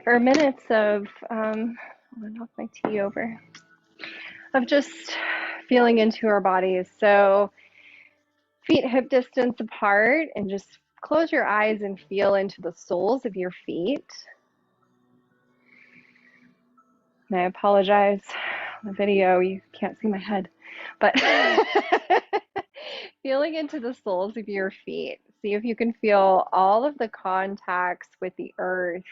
or minutes of, I'm gonna knock my tea over, of just feeling into our bodies. So feet hip distance apart, and just close your eyes and feel into the soles of your feet. And I apologize, the video, you can't see my head, but feeling into the soles of your feet. See if you can feel all of the contacts with the earth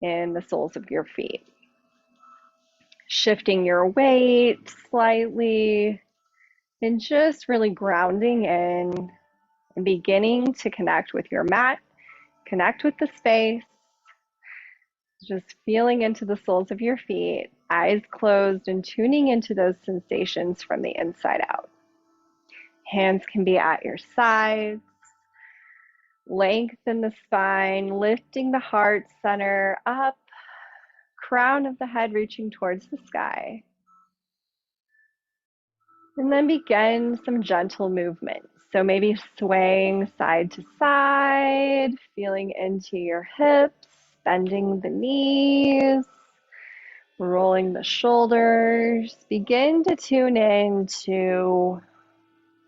in the soles of your feet. Shifting your weight slightly and just really grounding in and beginning to connect with your mat, connect with the space, just feeling into the soles of your feet, eyes closed, and tuning into those sensations from the inside out. Hands can be at your sides. Lengthen the spine, lifting the heart center up, crown of the head reaching towards the sky. And then begin some gentle movements. So maybe swaying side to side, feeling into your hips, bending the knees, rolling the shoulders. Begin to tune in to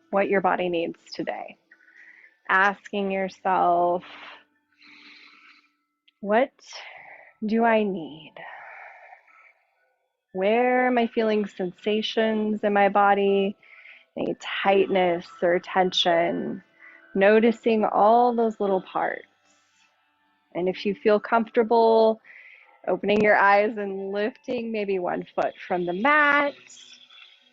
what your body needs today. Asking yourself, what do I need? Where am I feeling sensations in my body? Any tightness or tension? Noticing all those little parts. And if you feel comfortable, opening your eyes and lifting maybe one foot from the mat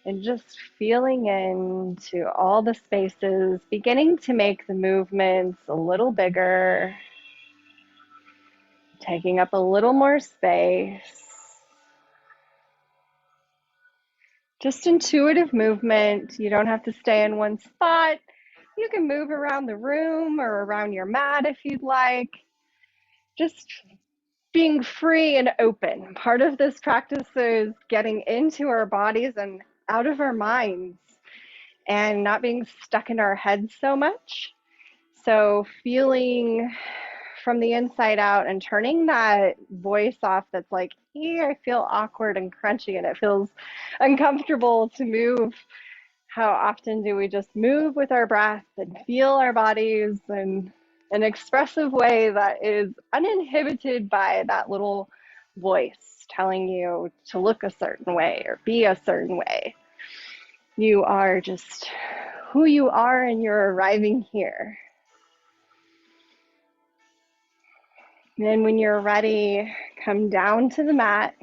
and just feeling into all the spaces, beginning to make the movements a little bigger, taking up a little more space. Just intuitive movement. You don't have to stay in one spot. You can move around the room or around your mat if you'd like. Just being free and open. Part of this practice is getting into our bodies and out of our minds and not being stuck in our heads so much. So feeling from the inside out and turning that voice off that's like, I feel awkward and crunchy and it feels uncomfortable to move. How often do we just move with our breath and feel our bodies in an expressive way that is uninhibited by that little voice telling you to look a certain way or be a certain way? You are just who you are and you're arriving here. And then when you're ready, come down to the mat,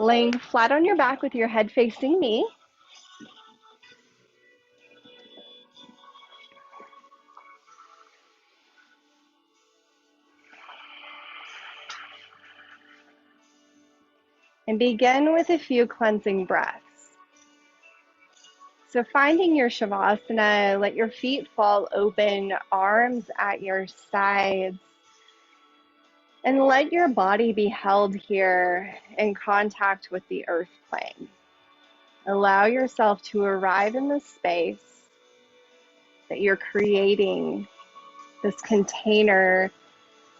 laying flat on your back with your head facing me. And begin with a few cleansing breaths. So finding your Shavasana, let your feet fall open, arms at your sides. And let your body be held here in contact with the earth plane. Allow yourself to arrive in this space that you're creating, this container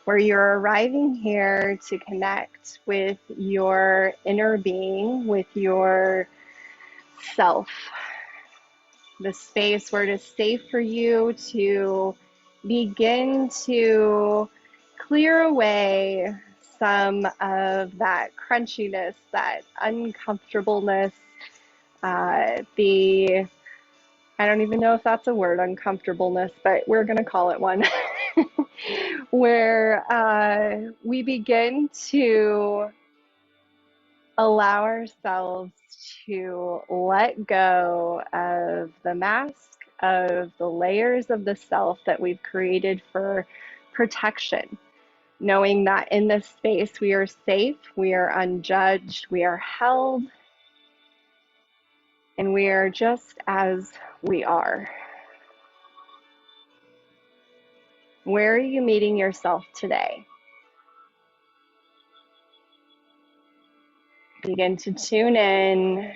where you're arriving here to connect with your inner being, with your self. The space where it is safe for you to begin to clear away some of that crunchiness, that uncomfortableness, I don't even know if that's a word, uncomfortableness, but we're going to call it one, where we begin to allow ourselves to let go of the mask, of the layers of the self that we've created for protection, knowing that in this space we are safe, we are unjudged, we are held, and we are just as we are. Where are you meeting yourself today? Begin to tune in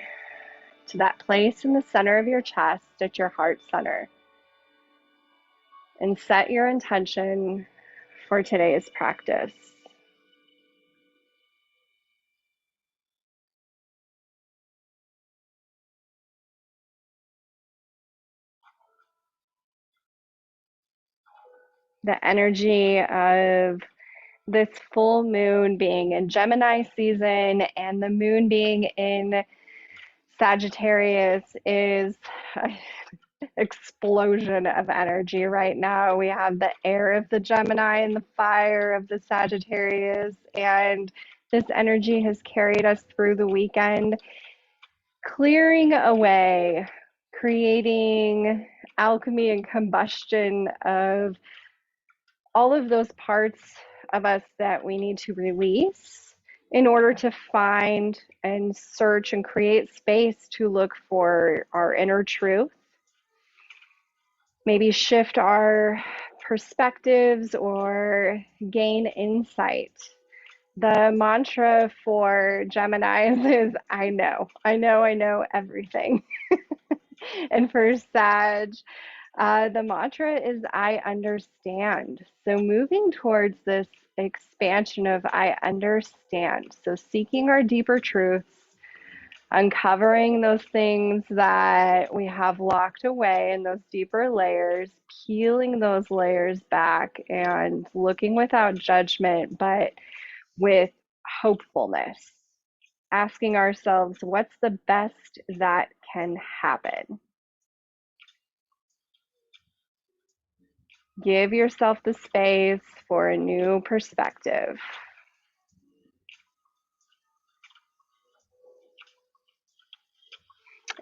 to that place in the center of your chest at your heart center. And set your intention for today's practice. the energy of this full moon being in Gemini season and the moon being in Sagittarius is an explosion of energy right now. We have the air of the Gemini and the fire of the Sagittarius, and this energy has carried us through the weekend, clearing away, creating alchemy and combustion of all of those parts of us that we need to release in order to find and search and create space to look for our inner truth, maybe shift our perspectives or gain insight. The mantra for Geminis is I know everything. And for Sag, the mantra is I understand. So moving towards this expansion of I understand. So seeking our deeper truths, uncovering those things that we have locked away in those deeper layers, peeling those layers back and looking without judgment, but with hopefulness. Asking ourselves, what's the best that can happen? Give yourself the space for a new perspective.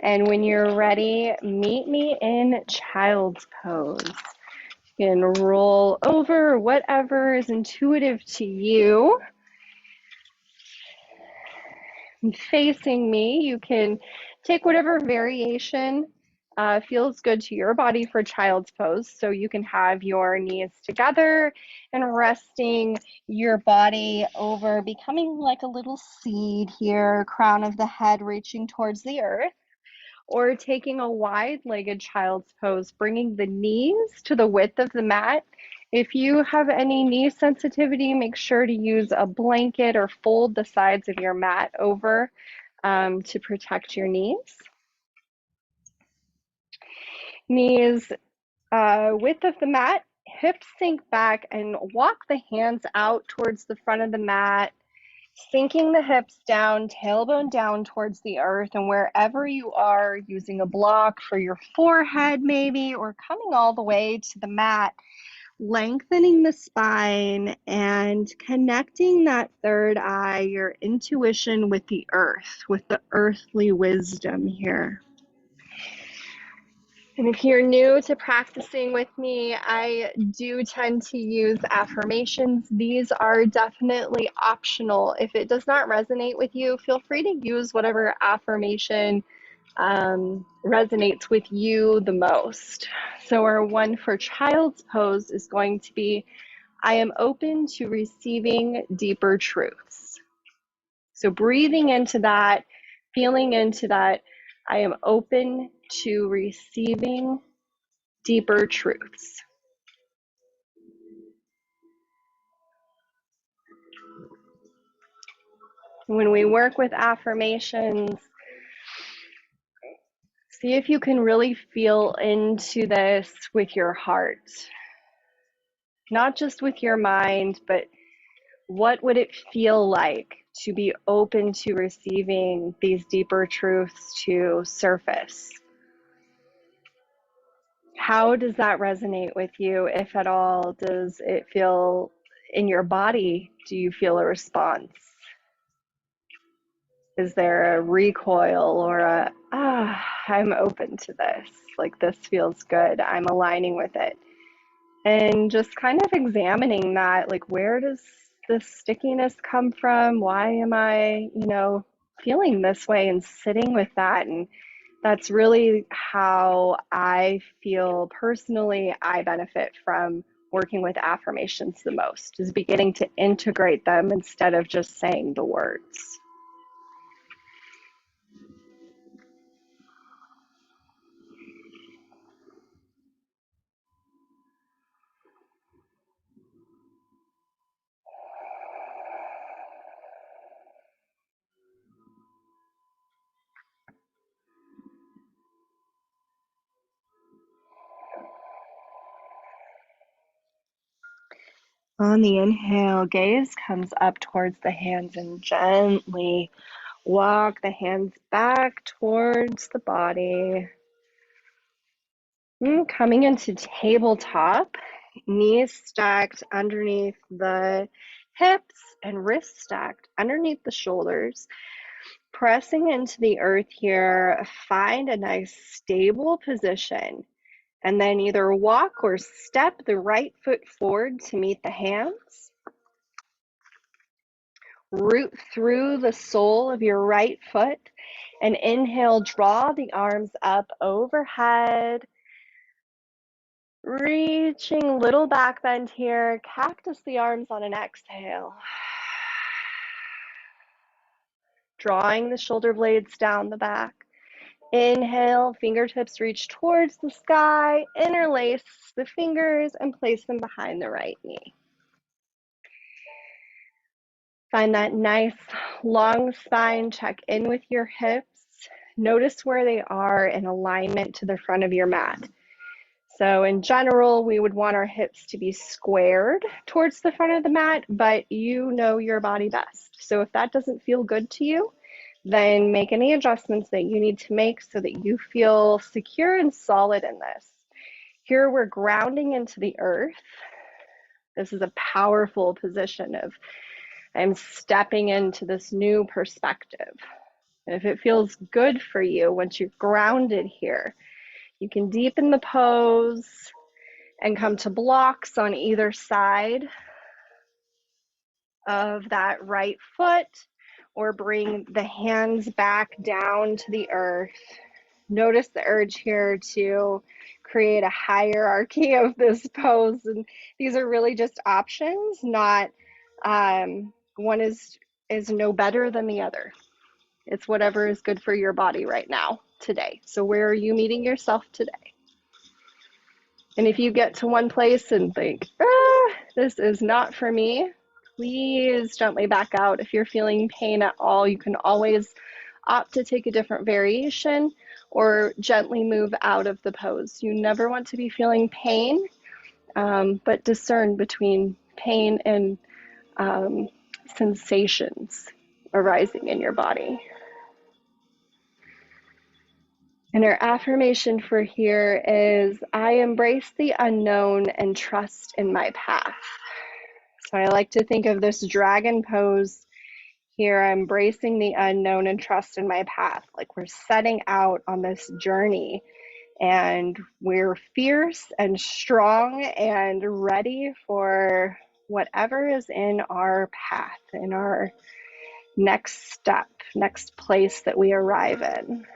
And when you're ready, meet me in child's pose. You can roll over, whatever is intuitive to you. And facing me, you can take whatever variation feels good to your body for child's pose. So you can have your knees together and resting your body over, becoming like a little seed here, crown of the head reaching towards the earth. Or taking a wide-legged child's pose, bringing the knees to the width of the mat. If you have any knee sensitivity, make sure to use a blanket or fold the sides of your mat over to protect your knees. Knees width of the mat, hips sink back, and walk the hands out towards the front of the mat, sinking the hips down, tailbone down towards the earth, and wherever you are, using a block for your forehead maybe, or coming all the way to the mat, lengthening the spine and connecting that third eye, your intuition with the earth, with the earthly wisdom here. And if you're new to practicing with me, I do tend to use affirmations. These are definitely optional. If it does not resonate with you, feel free to use whatever affirmation resonates with you the most. So our one for child's pose is going to be, I am open to receiving deeper truths. So breathing into that, feeling into that, I am open to receiving deeper truths. When we work with affirmations, see if you can really feel into this with your heart. Not just with your mind, but what would it feel like to be open to receiving these deeper truths to surface? How does that resonate with you, if at all? Does it feel in your body? Do you feel a response? Is there a recoil or I'm open to this, like this feels good, I'm aligning with it? And just kind of examining that, like, where does this stickiness come from? Why am I, feeling this way, and sitting with that? And that's really how I feel personally I benefit from working with affirmations the most, is beginning to integrate them instead of just saying the words. On the inhale, gaze comes up towards the hands and gently walk the hands back towards the body. Coming into tabletop, knees stacked underneath the hips and wrists stacked underneath the shoulders. Pressing into the earth here, find a nice stable position. And then either walk or step the right foot forward to meet the hands. Root through the sole of your right foot and inhale, draw the arms up overhead. Reaching little back bend here, cactus the arms on an exhale. Drawing the shoulder blades down the back. Inhale, fingertips reach towards the sky, interlace the fingers and place them behind the right knee. Find that nice long spine, check in with your hips. Notice where they are in alignment to the front of your mat. So in general, we would want our hips to be squared towards the front of the mat, but you know your body best. So if that doesn't feel good to you, then make any adjustments that you need to make so that you feel secure and solid in this. Here we're grounding into the earth. This is a powerful position of I'm stepping into this new perspective. And if it feels good for you, once you're grounded here, you can deepen the pose and come to blocks on either side of that right foot, or bring the hands back down to the earth. Notice the urge here to create a hierarchy of this pose. And these are really just options, not one is no better than the other. It's whatever is good for your body right now, today. So where are you meeting yourself today? And if you get to one place and think, this is not for me, please gently back out. If you're feeling pain at all, you can always opt to take a different variation or gently move out of the pose. You never want to be feeling pain, but discern between pain and sensations arising in your body. And our affirmation for here is, I embrace the unknown and trust in my path. So I like to think of this dragon pose here, embracing the unknown and trust in my path. Like we're setting out on this journey and we're fierce and strong and ready for whatever is in our path, in our next step, next place that we arrive in.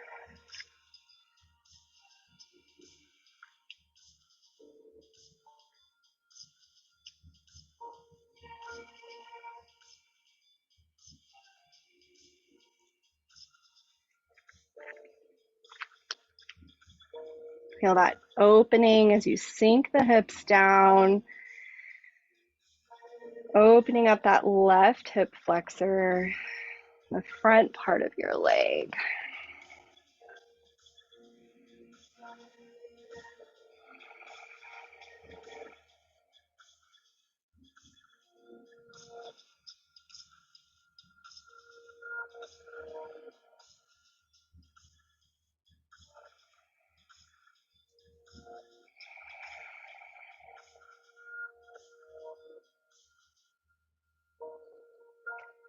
Feel that opening as you sink the hips down, opening up that left hip flexor, the front part of your leg.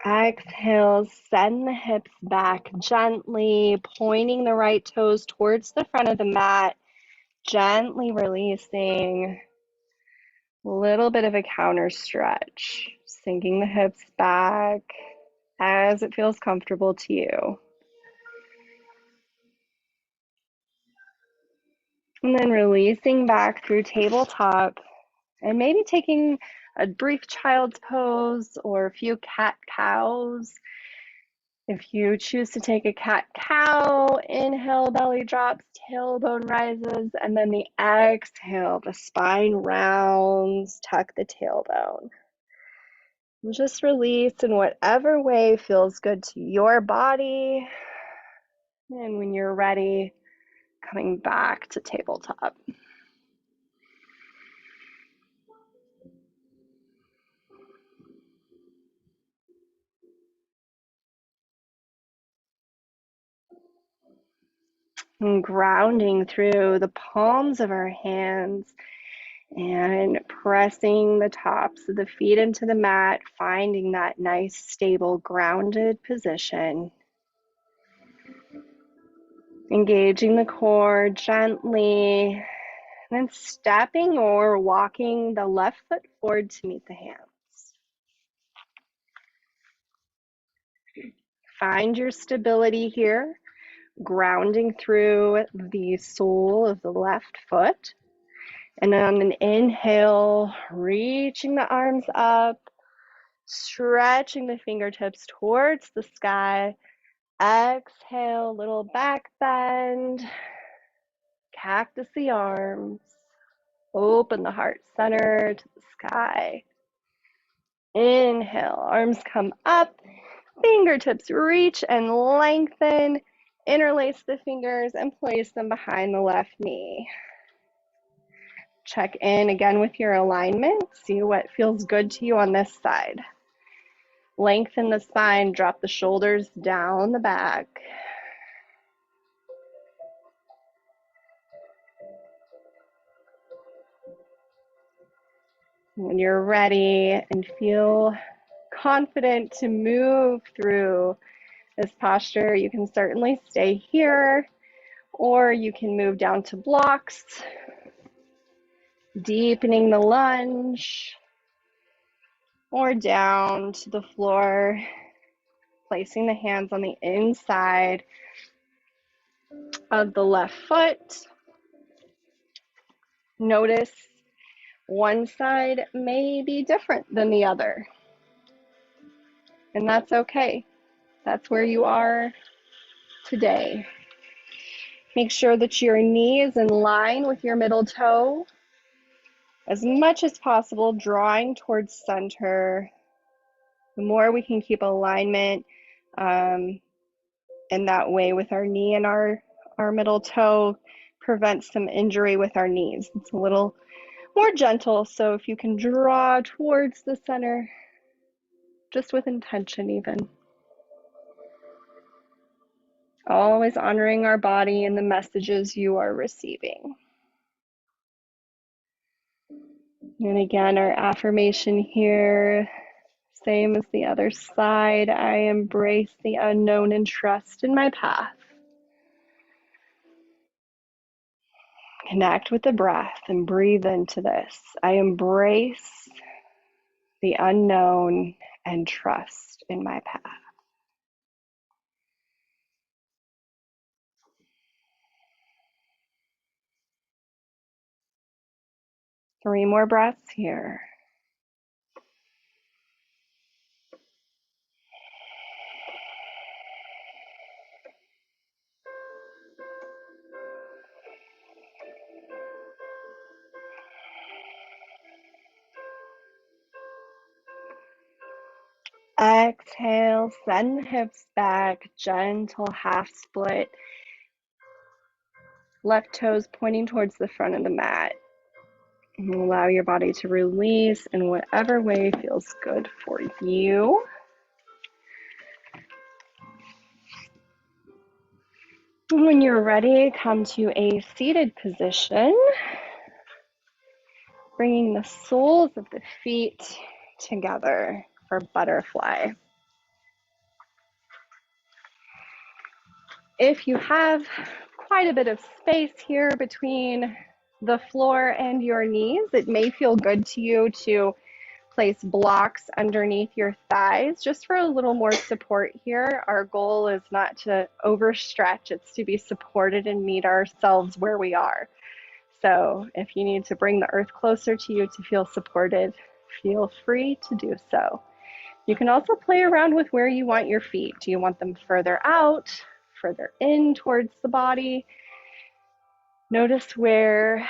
Exhale, send the hips back gently, pointing the right toes towards the front of the mat, gently releasing. A little bit of a counter stretch, sinking the hips back as it feels comfortable to you. And then releasing back through tabletop, and maybe taking a brief child's pose or a few cat-cows. If you choose to take a cat-cow, inhale, belly drops, tailbone rises, and then the exhale, the spine rounds, tuck the tailbone. And just release in whatever way feels good to your body. And when you're ready, coming back to tabletop. And grounding through the palms of our hands and pressing the tops of the feet into the mat, finding that nice, stable, grounded position. Engaging the core gently, and then stepping or walking the left foot forward to meet the hands. Find your stability here, grounding through the sole of the left foot. And on an inhale, reaching the arms up, stretching the fingertips towards the sky. Exhale, little back bend, cactus the arms, open the heart center to the sky. Inhale, arms come up, fingertips reach and lengthen, interlace the fingers and place them behind the left knee. Check in again with your alignment, see what feels good to you on this side. Lengthen the spine, drop the shoulders down the back. When you're ready and feel confident to move through this posture, you can certainly stay here, or you can move down to blocks, deepening the lunge, or down to the floor, placing the hands on the inside of the left foot. Notice one side may be different than the other, and that's okay. That's where you are today. Make sure that your knee is in line with your middle toe as much as possible, drawing towards center. The more we can keep alignment in that way with our knee and our middle toe prevents some injury with our knees. It's a little more gentle, so if you can draw towards the center, just with intention even. Always honoring our body and the messages you are receiving. And again, our affirmation here, same as the other side. I embrace the unknown and trust in my path. Connect with the breath and breathe into this. I embrace the unknown and trust in my path. 3 more breaths here. Exhale, send the hips back, gentle half split. Left toes pointing towards the front of the mat. And allow your body to release in whatever way feels good for you. When you're ready, come to a seated position, bringing the soles of the feet together for butterfly. If you have quite a bit of space here between the floor and your knees, it may feel good to you to place blocks underneath your thighs just for a little more support here. Our goal is not to overstretch, it's to be supported and meet ourselves where we are. So if you need to bring the earth closer to you to feel supported, feel free to do so. You can also play around with where you want your feet. Do you want them further out, further in towards the body? Notice where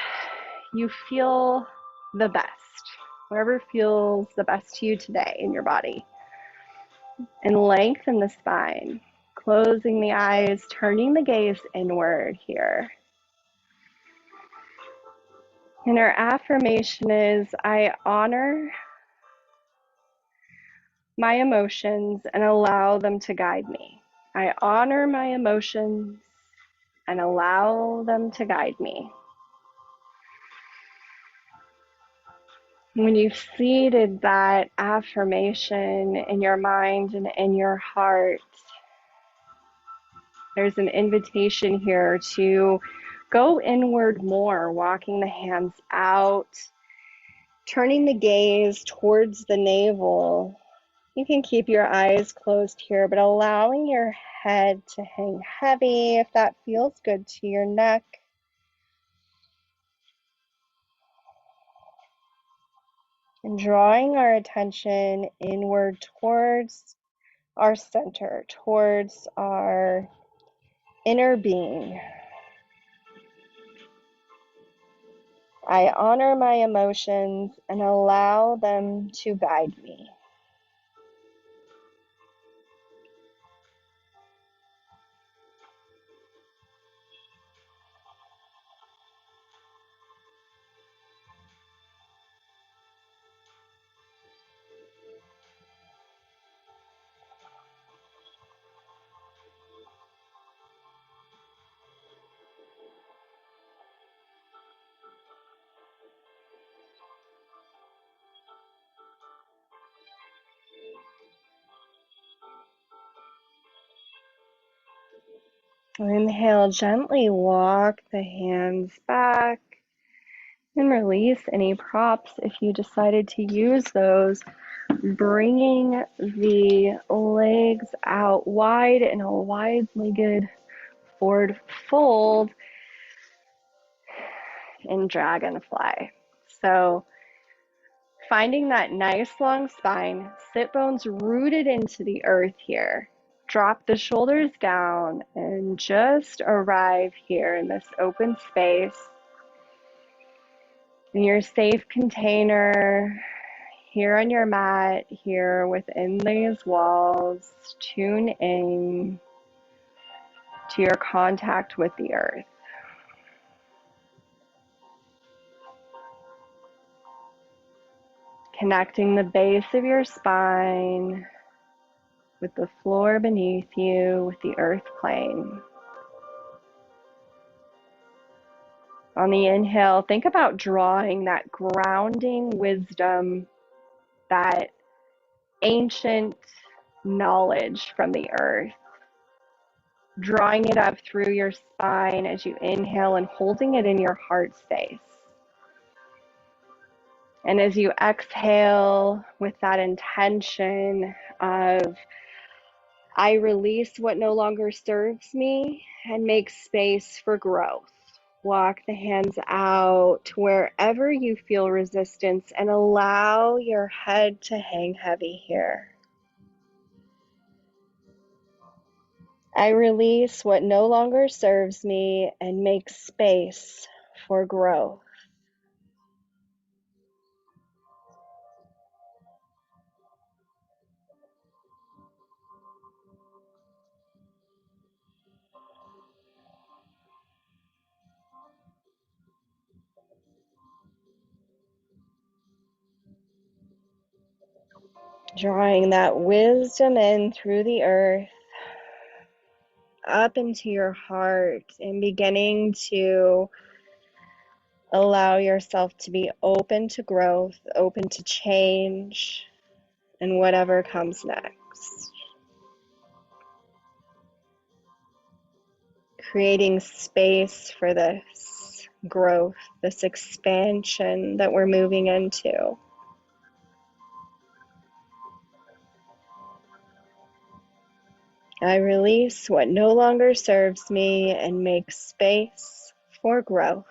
you feel the best, wherever feels the best to you today in your body. And lengthen the spine, closing the eyes, turning the gaze inward here. And our affirmation is, I honor my emotions and allow them to guide me. I honor my emotions and allow them to guide me. When you've seeded that affirmation in your mind and in your heart, there's an invitation here to go inward more, walking the hands out, turning the gaze towards the navel. You can keep your eyes closed here, but allowing your head to hang heavy if that feels good to your neck. And drawing our attention inward towards our center, towards our inner being. I honor my emotions and allow them to guide me. Inhale, gently walk the hands back and release any props if you decided to use those. Bringing the legs out wide in a wide-legged forward fold in dragonfly. So finding that nice long spine, sit bones rooted into the earth here. Drop the shoulders down and just arrive here in this open space, in your safe container, here on your mat, here within these walls. Tune in to your contact with the earth. Connecting the base of your spine with the floor beneath you, with the earth plane. On the inhale, think about drawing that grounding wisdom, that ancient knowledge from the earth, drawing it up through your spine as you inhale and holding it in your heart space. And as you exhale with that intention of, I release what no longer serves me and make space for growth. Walk the hands out wherever you feel resistance and allow your head to hang heavy here. I release what no longer serves me and make space for growth. Drawing that wisdom in through the earth, up into your heart, and beginning to allow yourself to be open to growth, open to change, and whatever comes next. Creating space for this growth, this expansion that we're moving into. I release what no longer serves me and make space for growth.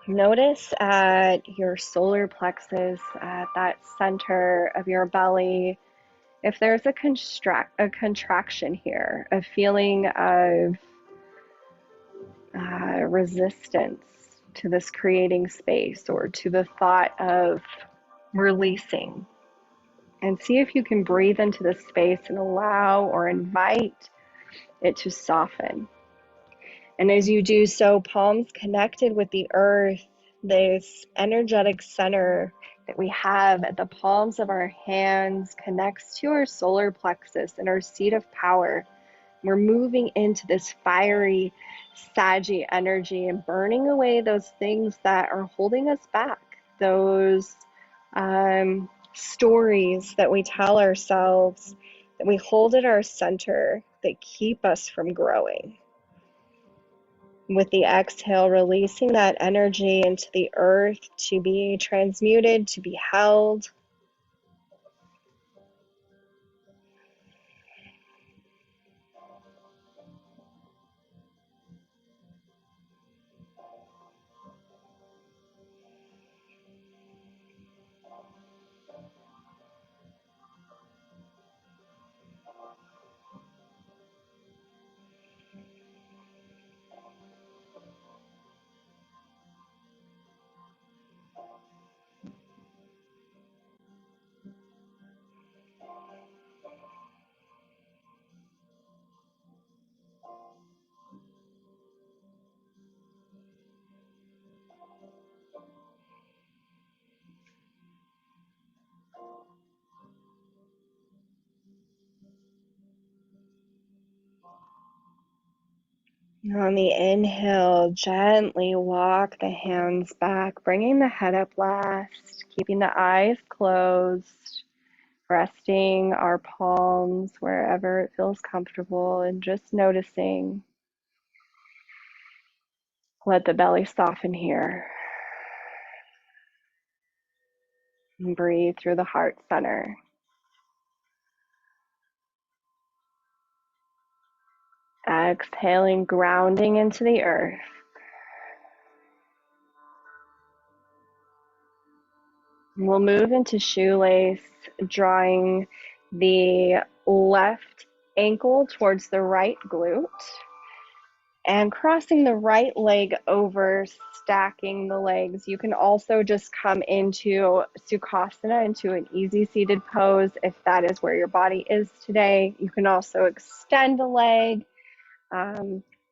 Notice at your solar plexus, at that center of your belly, if there's a contraction here, a feeling of resistance to this creating space, or to the thought of releasing. And see if you can breathe into this space and allow or invite it to soften. And as you do so, palms connected with the earth, this energetic center that we have at the palms of our hands connects to our solar plexus and our seat of power. We're moving into this fiery, saggy energy and burning away those things that are holding us back, those stories that we tell ourselves, that we hold at our center, that keep us from growing. With the exhale, releasing that energy into the earth to be transmuted, to be held. On the inhale, gently walk the hands back, bringing the head up last, keeping the eyes closed, resting our palms wherever it feels comfortable, and just noticing. Let the belly soften here. And breathe through the heart center. Exhaling, grounding into the earth. We'll move into shoelace, drawing the left ankle towards the right glute and crossing the right leg over, stacking the legs. You can also just come into Sukhasana, into an easy seated pose if that is where your body is today. You can also extend a leg,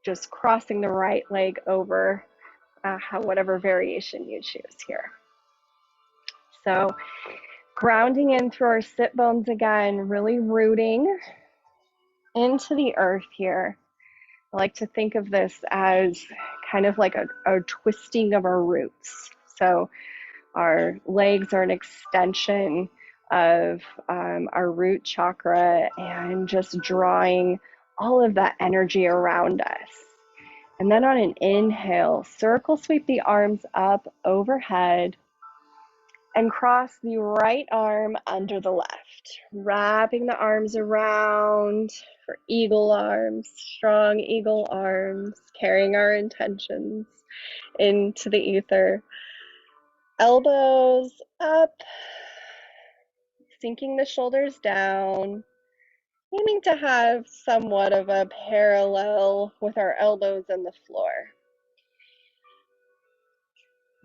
just crossing the right leg over, whatever variation you choose here. So grounding in through our sit bones again, really rooting into the earth here. I like to think of this as kind of like a twisting of our roots. So our legs are an extension of our root chakra and just drawing all of that energy around us. And then on an inhale, circle sweep the arms up overhead and cross the right arm under the left, wrapping the arms around for eagle arms, strong eagle arms, carrying our intentions into the ether. Elbows up, sinking the shoulders down, aiming to have somewhat of a parallel with our elbows and the floor.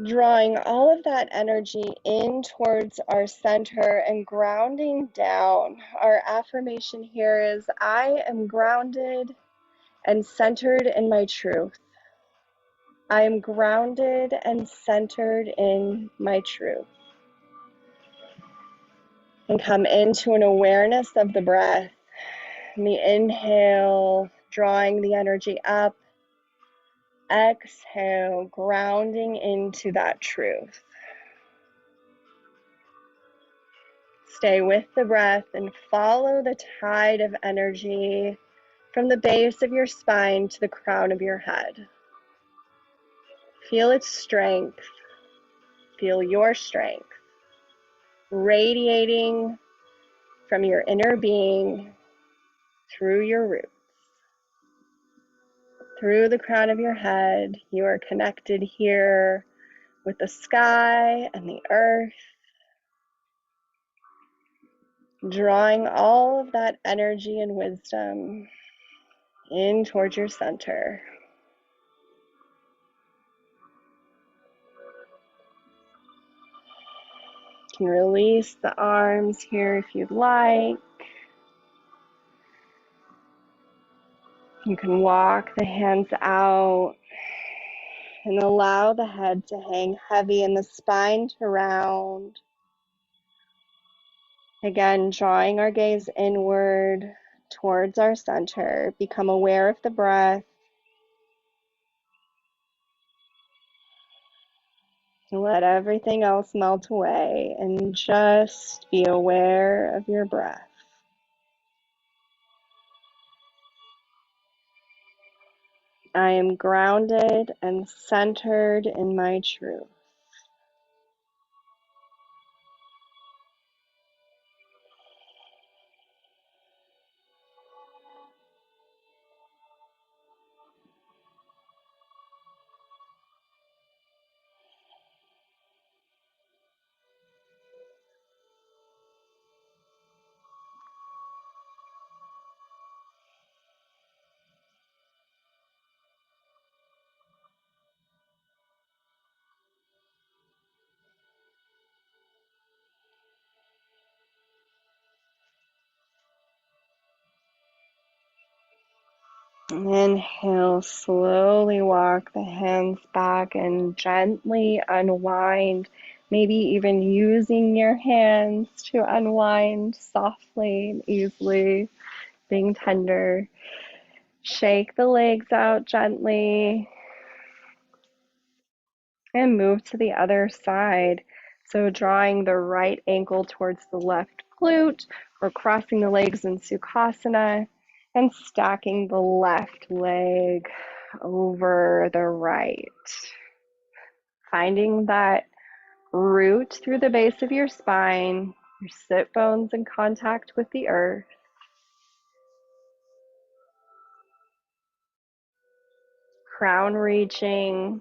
Drawing all of that energy in towards our center and grounding down. Our affirmation here is, I am grounded and centered in my truth. I am grounded and centered in my truth. And come into an awareness of the breath. And the inhale, drawing the energy up. Exhale, grounding into that truth. Stay with the breath and follow the tide of energy from the base of your spine to the crown of your head. Feel its strength. Feel your strength radiating from your inner being through your roots. Through the crown of your head, you are connected here with the sky and the earth, drawing all of that energy and wisdom in towards your center. You can release the arms here if you'd like. You can walk the hands out and allow the head to hang heavy and the spine to round. Again, drawing our gaze inward towards our center. Become aware of the breath. Let everything else melt away and just be aware of your breath. I am grounded and centered in my truth. Inhale, slowly walk the hands back and gently unwind, maybe even using your hands to unwind softly and easily, being tender. Shake the legs out gently and move to the other side. So drawing the right ankle towards the left glute or crossing the legs in Sukhasana and stacking the left leg over the right. Finding that root through the base of your spine, your sit bones in contact with the earth. Crown reaching.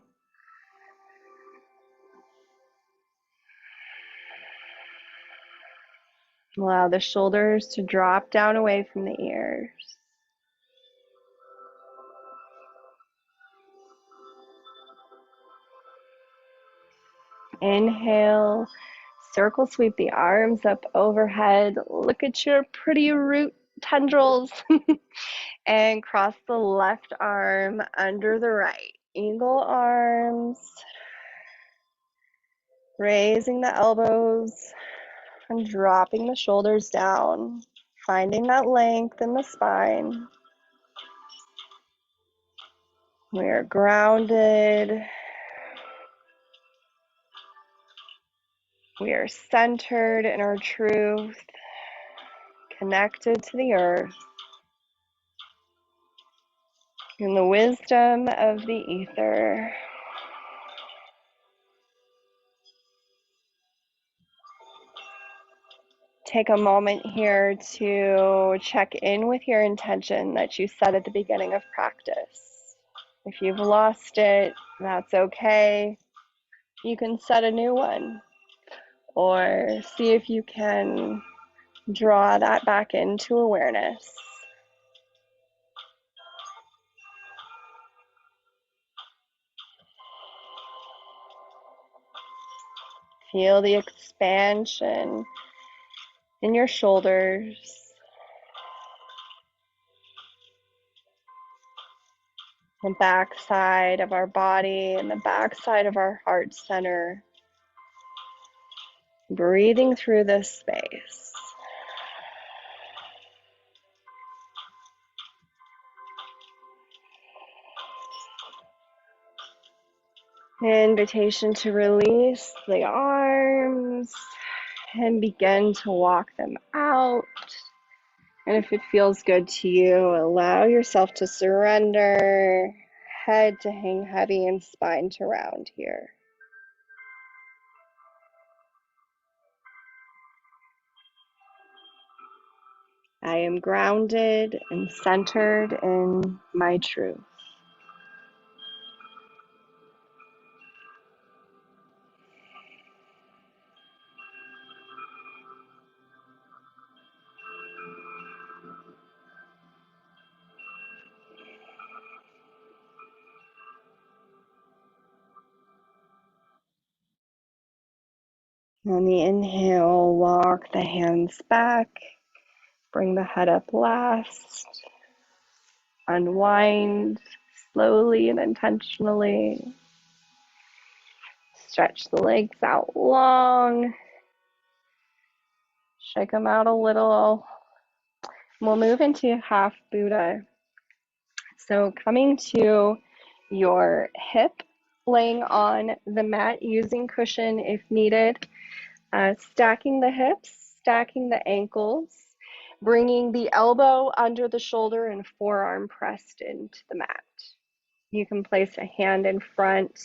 Allow the shoulders to drop down away from the ears. Inhale, circle sweep the arms up overhead. Look at your pretty root tendrils. And cross the left arm under the right. Eagle arms. Raising the elbows and dropping the shoulders down. Finding that length in the spine. We are grounded. We are centered in our truth, connected to the earth, in the wisdom of the ether. Take a moment here to check in with your intention that you set at the beginning of practice. If you've lost it, that's okay. You can set a new one, or see if you can draw that back into awareness. Feel the expansion in your shoulders, the back side of our body and the back side of our heart center. Breathing through this space. Invitation to release the arms and begin to walk them out. And if it feels good to you, allow yourself to surrender, head to hang heavy and spine to round here. I am grounded and centered in my truth. On the inhale, walk the hands back, bring the head up last, unwind slowly and intentionally, stretch the legs out long, shake them out a little. We'll move into half Buddha. So coming to your hip, laying on the mat using cushion if needed, stacking the hips, stacking the ankles, bringing the elbow under the shoulder and forearm pressed into the mat. You can place a hand in front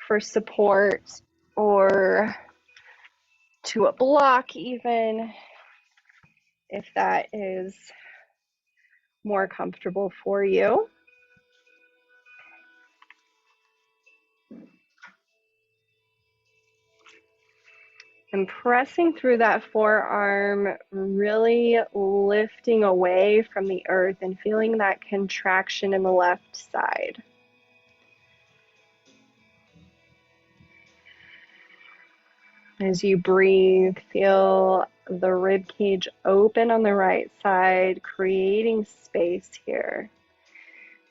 for support or to a block even, if that is more comfortable for you. And pressing through that forearm, really lifting away from the earth and feeling that contraction in the left side. As you breathe, feel the rib cage open on the right side, creating space here.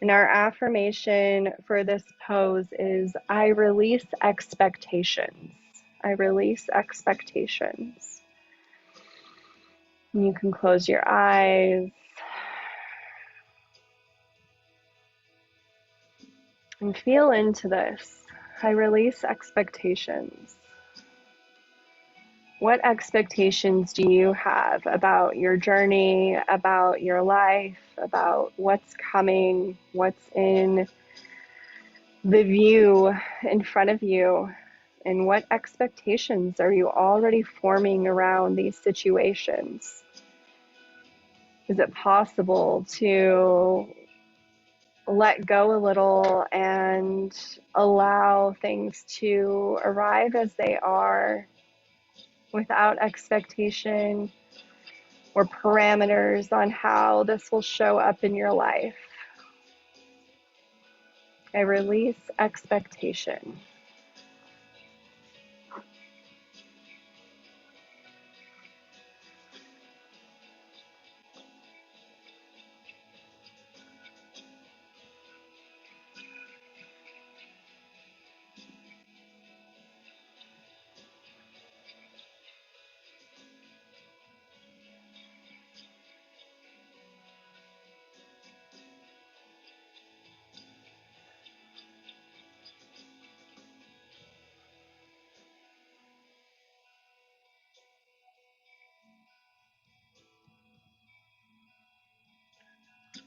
And our affirmation for this pose is, I release expectations. I release expectations. And you can close your eyes and feel into this. I release expectations. What expectations do you have about your journey, about your life, about what's coming, what's in the view in front of you? And what expectations are you already forming around these situations? Is it possible to let go a little and allow things to arrive as they are without expectation or parameters on how this will show up in your life? I release expectation.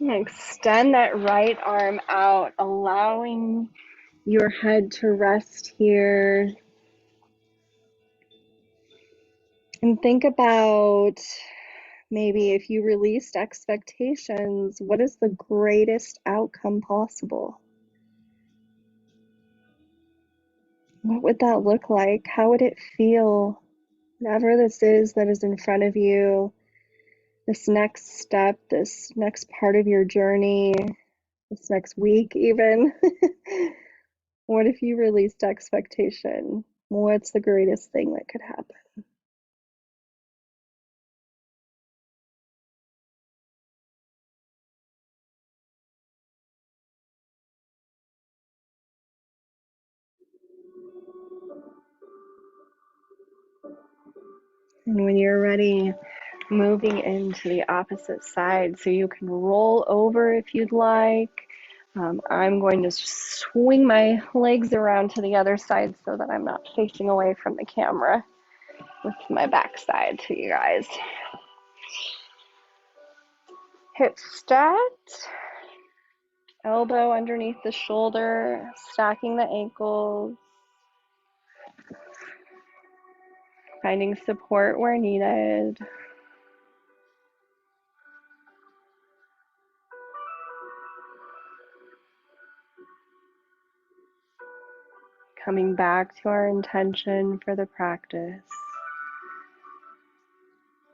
Extend that right arm out, allowing your head to rest here. And think about maybe if you released expectations, what is the greatest outcome possible? What would that look like? How would it feel? Whatever this is that is in front of you, this next step, this next part of your journey, this next week even. What if you released expectation? What's the greatest thing that could happen? And when you're ready, moving into the opposite side, so you can roll over if you'd like. I'm going to swing my legs around to the other side so that I'm not facing away from the camera with my backside to you guys. Hip stacked, elbow underneath the shoulder, stacking the ankles, finding support where needed. Coming back to our intention for the practice.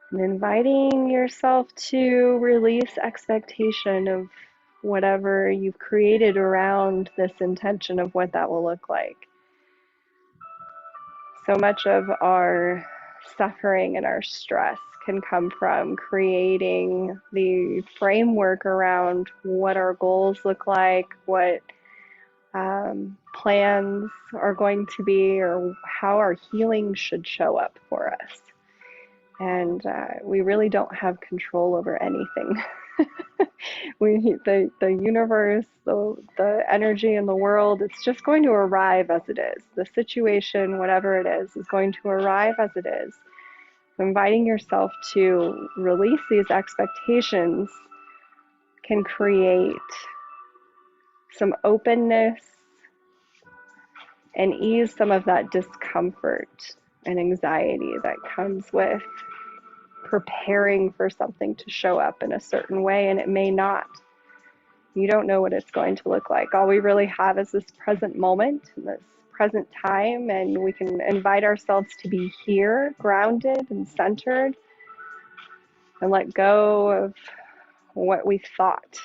And inviting yourself to release expectation of whatever you've created around this intention of what that will look like. So much of our suffering and our stress can come from creating the framework around what our goals look like, what plans are going to be, or how our healing should show up for us. And we really don't have control over anything. The universe, the energy in the world, it's just going to arrive as it is. The situation, whatever it is going to arrive as it is. So inviting yourself to release these expectations can create some openness and ease some of that discomfort and anxiety that comes with preparing for something to show up in a certain way, and it may not. You don't know what it's going to look like. All we really have is this present moment, this present time, and we can invite ourselves to be here, grounded and centered, and let go of what we thought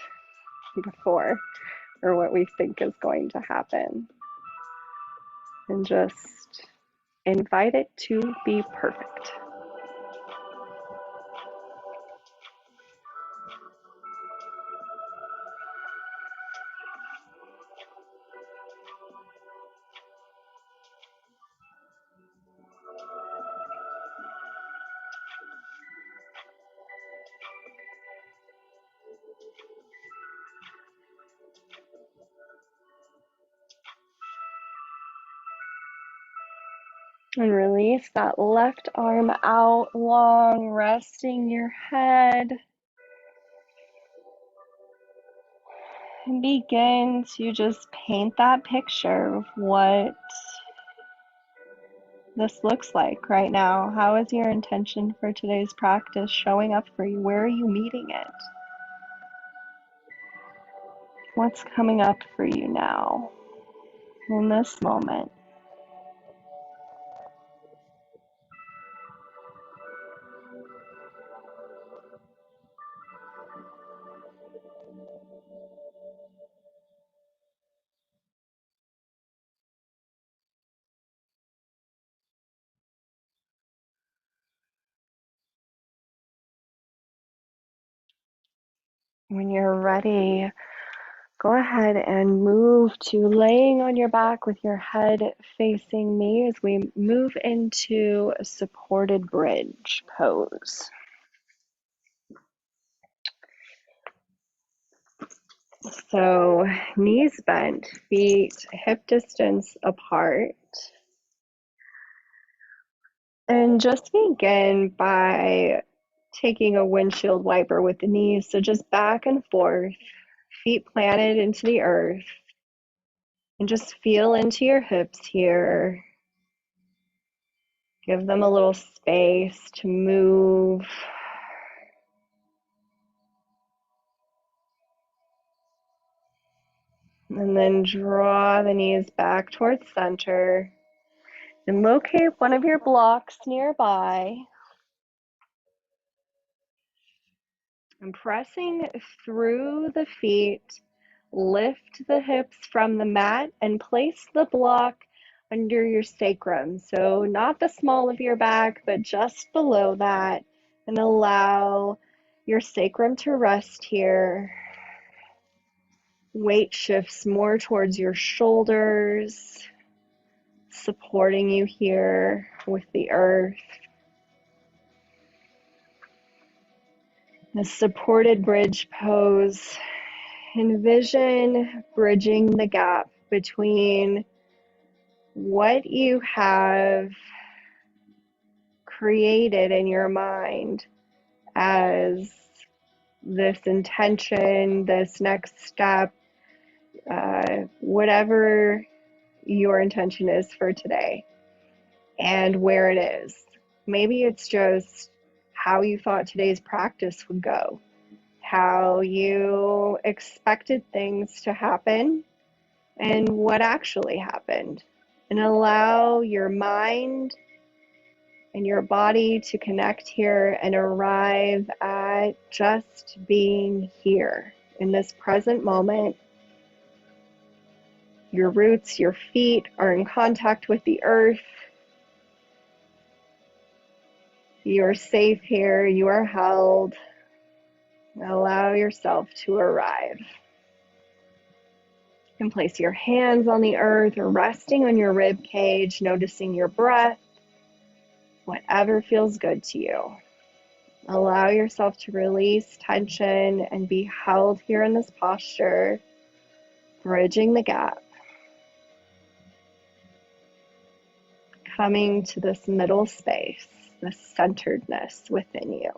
before or what we think is going to happen, and just invite it to be perfect. And release that left arm out long, resting your head. And begin to just paint that picture of what this looks like right now. How is your intention for today's practice showing up for you? Where are you meeting it? What's coming up for you now in this moment? When you're ready, go ahead and move to laying on your back with your head facing me as we move into a supported bridge pose. So knees bent, feet hip distance apart. And just begin by taking a windshield wiper with the knees. So just back and forth, feet planted into the earth. And just feel into your hips here. Give them a little space to move. And then draw the knees back towards center. And locate one of your blocks nearby. And pressing through the feet, lift the hips from the mat and place the block under your sacrum. So not the small of your back, but just below that. And allow your sacrum to rest here. Weight shifts more towards your shoulders, supporting you here with the earth. A supported bridge pose. Envision bridging the gap between what you have created in your mind as this intention, this next step, whatever your intention is for today, and where it is. Maybe it's just how you thought today's practice would go, how you expected things to happen, and what actually happened. And allow your mind and your body to connect here and arrive at just being here in this present moment. Your roots, your feet are in contact with the earth. You are safe here. You are held. Allow yourself to arrive. You can place your hands on the earth or resting on your rib cage, noticing your breath, whatever feels good to you. Allow yourself to release tension and be held here in this posture, bridging the gap, coming to this middle space, this centeredness within you.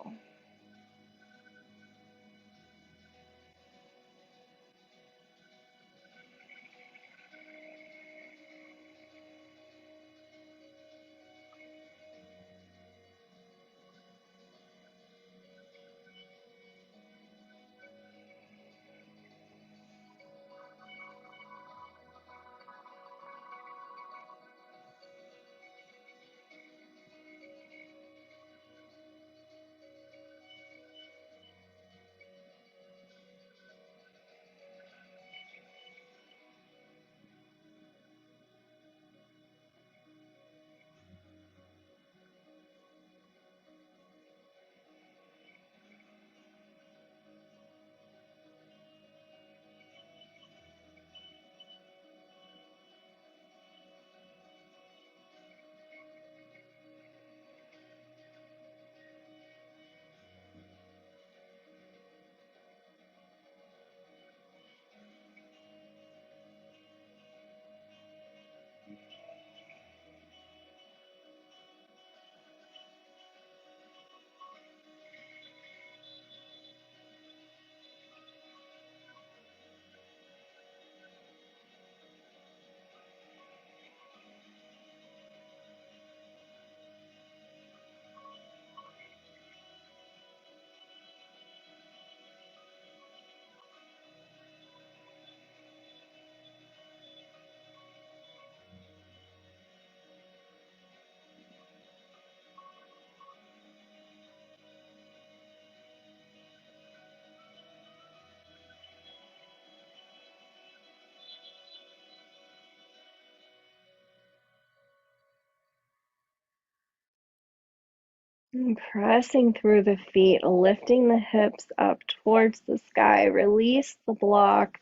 And pressing through the feet, lifting the hips up towards the sky. Release the block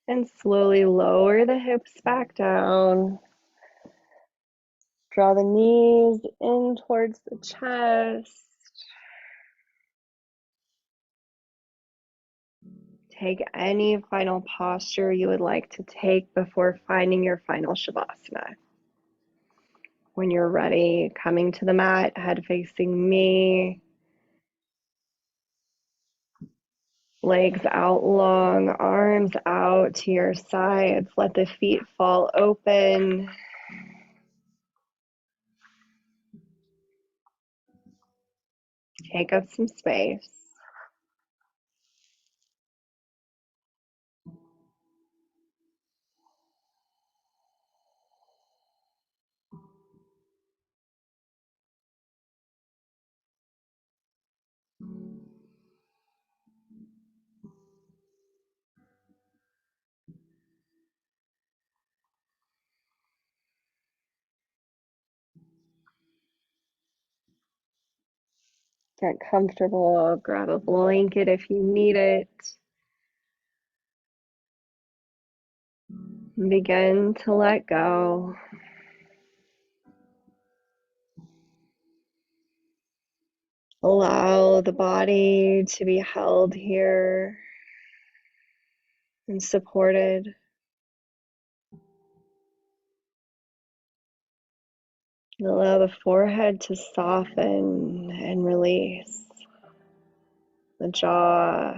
and slowly lower the hips back down. Draw the knees in towards the chest. Take any final posture you would like to take before finding your final Shavasana. When you're ready, coming to the mat, head facing me, legs out long, arms out to your sides. Let the feet fall open. Take up some space. Get comfortable. Grab a blanket if you need it. Begin to let go. Allow the body to be held here and supported. Allow the forehead to soften and release. The jaw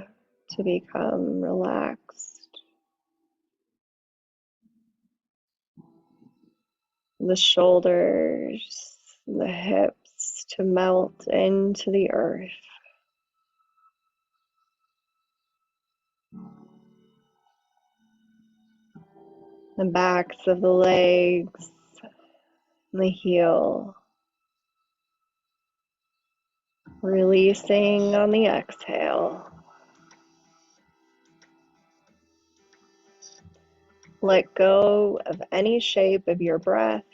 to become relaxed. The shoulders, the hips to melt into the earth. The backs of the legs, the heel. Releasing on the exhale. Let go of any shape of your breath.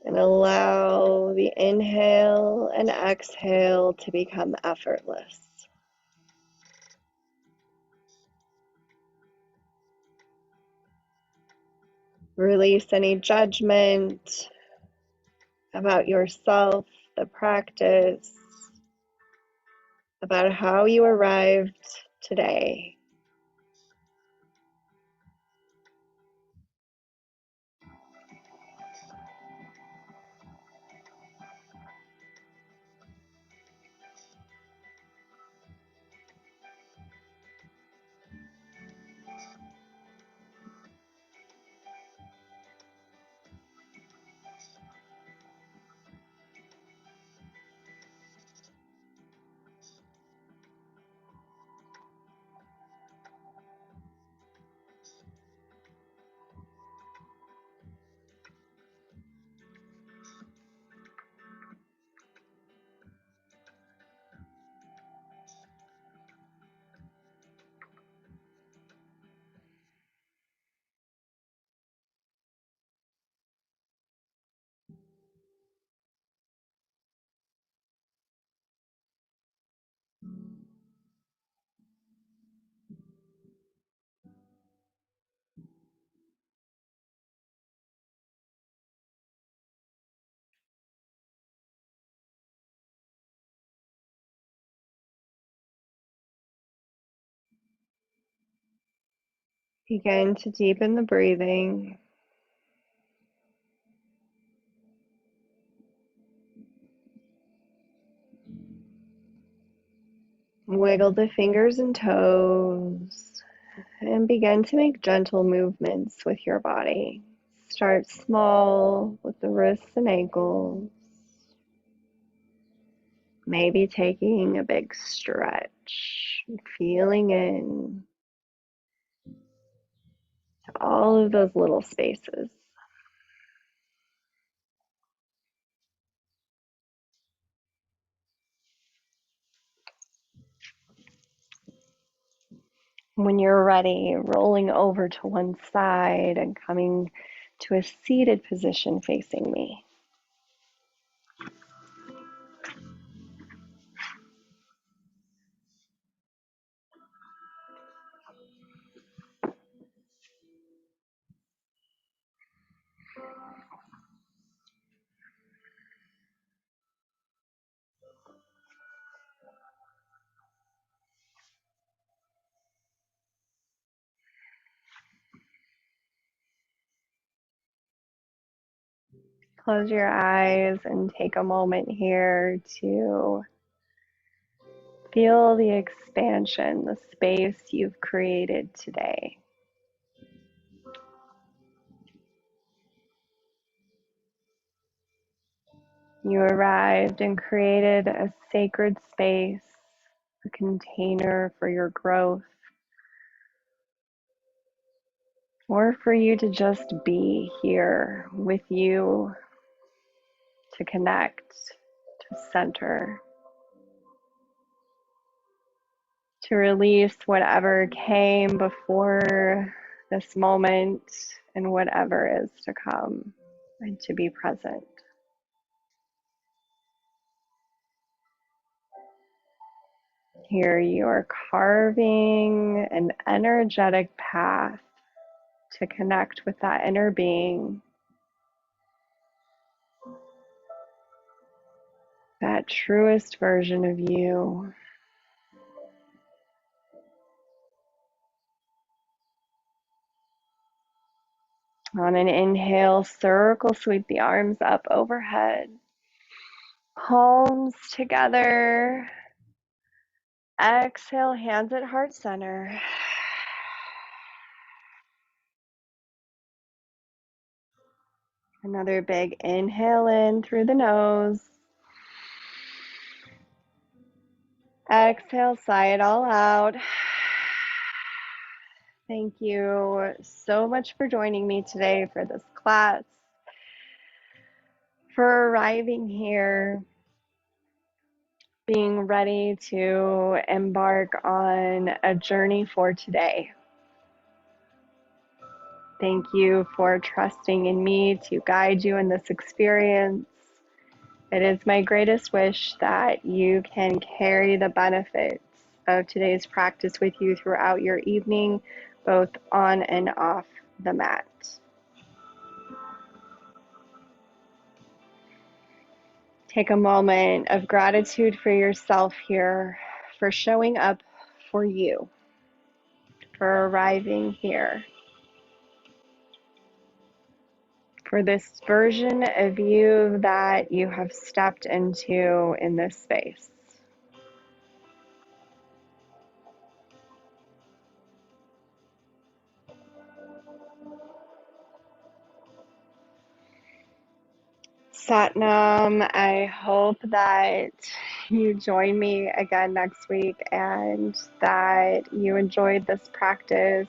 And allow the inhale and exhale to become effortless. Release any judgment about yourself, the practice, about how you arrived today. Begin to deepen the breathing. Wiggle the fingers and toes and begin to make gentle movements with your body. Start small with the wrists and ankles. Maybe taking a big stretch, feeling in all of those little spaces. When you're ready, rolling over to one side and coming to a seated position facing me. Close your eyes and take a moment here to feel the expansion, the space you've created today. You arrived and created a sacred space, a container for your growth, or for you to just be here with you, to connect, to center, to release whatever came before this moment and whatever is to come, and to be present. Here you are carving an energetic path to connect with that inner being, that truest version of you. On an inhale, circle, sweep the arms up overhead, palms together. Exhale, hands at heart center. Another big inhale in through the nose. Exhale, sigh it all out. Thank you so much for joining me today for this class, for arriving here, being ready to embark on a journey for today. Thank you for trusting in me to guide you in this experience. It is my greatest wish that you can carry the benefits of today's practice with you throughout your evening, both on and off the mat. Take a moment of gratitude for yourself here, for showing up for you, for arriving here, for this version of you that you have stepped into in this space. Satnam, I hope that you join me again next week and that you enjoyed this practice.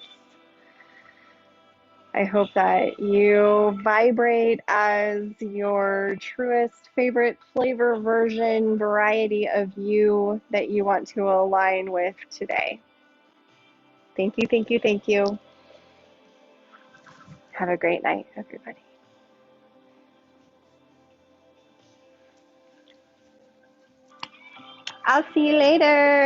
I hope that you vibrate as your truest, favorite flavor version, variety of you that you want to align with today. Thank you, thank you, thank you. Have a great night, everybody. I'll see you later.